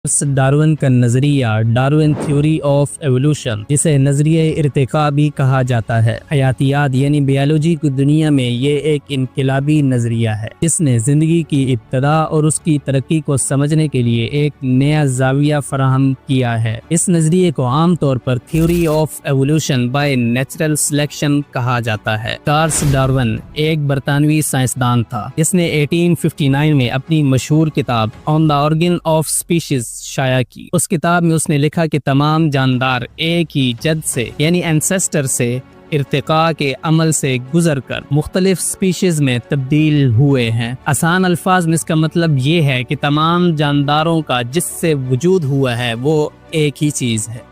Darwin کا نظریہ Darwin theory of evolution, جسے نظریہ ارتقاء بھی کہا جاتا ہے، حیاتیات یعنی بیالوجی کی دنیا میں یہ ایک انقلابی نظریہ ہے جس نے زندگی کی ابتدا اور اس کی ترقی کو سمجھنے کے لیے ایک نیا زاویہ فراہم کیا ہے۔ اس نظریے کو عام طور پر theory of evolution by natural selection کہا جاتا ہے۔ چارلس ڈارون ایک برطانوی سائنسدان تھا جس نے 1859 میں اپنی مشہور کتاب آن دا آرگن آف اسپیشیز شائع کی۔ اس کتاب میں اس نے لکھا کہ تمام جاندار ایک ہی جد سے یعنی اینسیسٹر سے ارتقاء کے عمل سے گزر کر مختلف سپیشیز میں تبدیل ہوئے ہیں۔ آسان الفاظ میں اس کا مطلب یہ ہے کہ تمام جانداروں کا جس سے وجود ہوا ہے وہ ایک ہی چیز ہے۔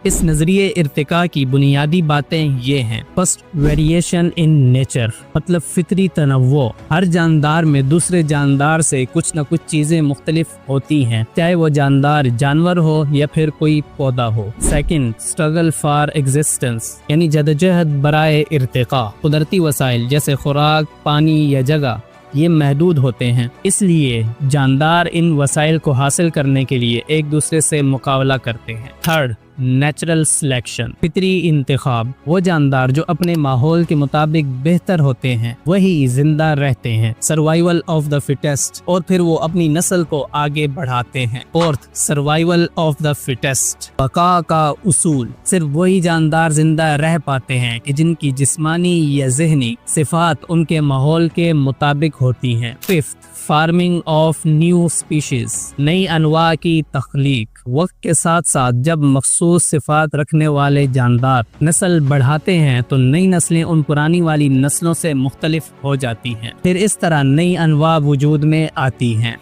اس نظریے ارتقاء کی بنیادی باتیں یہ ہیں۔ فرسٹ، ویریشن ان نیچر، مطلب فطری تنوع۔ ہر جاندار میں دوسرے جاندار سے کچھ نہ کچھ چیزیں مختلف ہوتی ہیں، چاہے وہ جاندار جانور ہو یا پھر کوئی پودا ہو۔ سیکنڈ، اسٹرگل فار ایگزسٹنس، یعنی جدوجہد برائے ارتقاء۔ قدرتی وسائل جیسے خوراک، پانی یا جگہ یہ محدود ہوتے ہیں، اس لیے جاندار ان وسائل کو حاصل کرنے کے لیے ایک دوسرے سے مقابلہ کرتے ہیں۔ تھرڈ، نیچرل سلیکشن، فطری انتخاب۔ وہ جاندار جو اپنے ماحول کے مطابق بہتر ہوتے ہیں وہی زندہ رہتے ہیں۔ سروائیول آف دا فٹیسٹ، اور پھر وہ اپنی نسل کو آگے بڑھاتے ہیں۔ Fourth, survival of the fittest, بقا کا اصول۔ صرف وہی جاندار زندہ رہ پاتے ہیں کہ جن کی جسمانی یا ذہنی صفات ان کے ماحول کے مطابق ہوتی ہیں۔ Fifth, farming of new species, نئی انواع کی تخلیق۔ وقت کے ساتھ ساتھ جب مخصوص صفات رکھنے والے جاندار نسل بڑھاتے ہیں تو نئی نسلیں ان پرانی والی نسلوں سے مختلف ہو جاتی ہیں، پھر اس طرح نئی انواع وجود میں آتی ہیں۔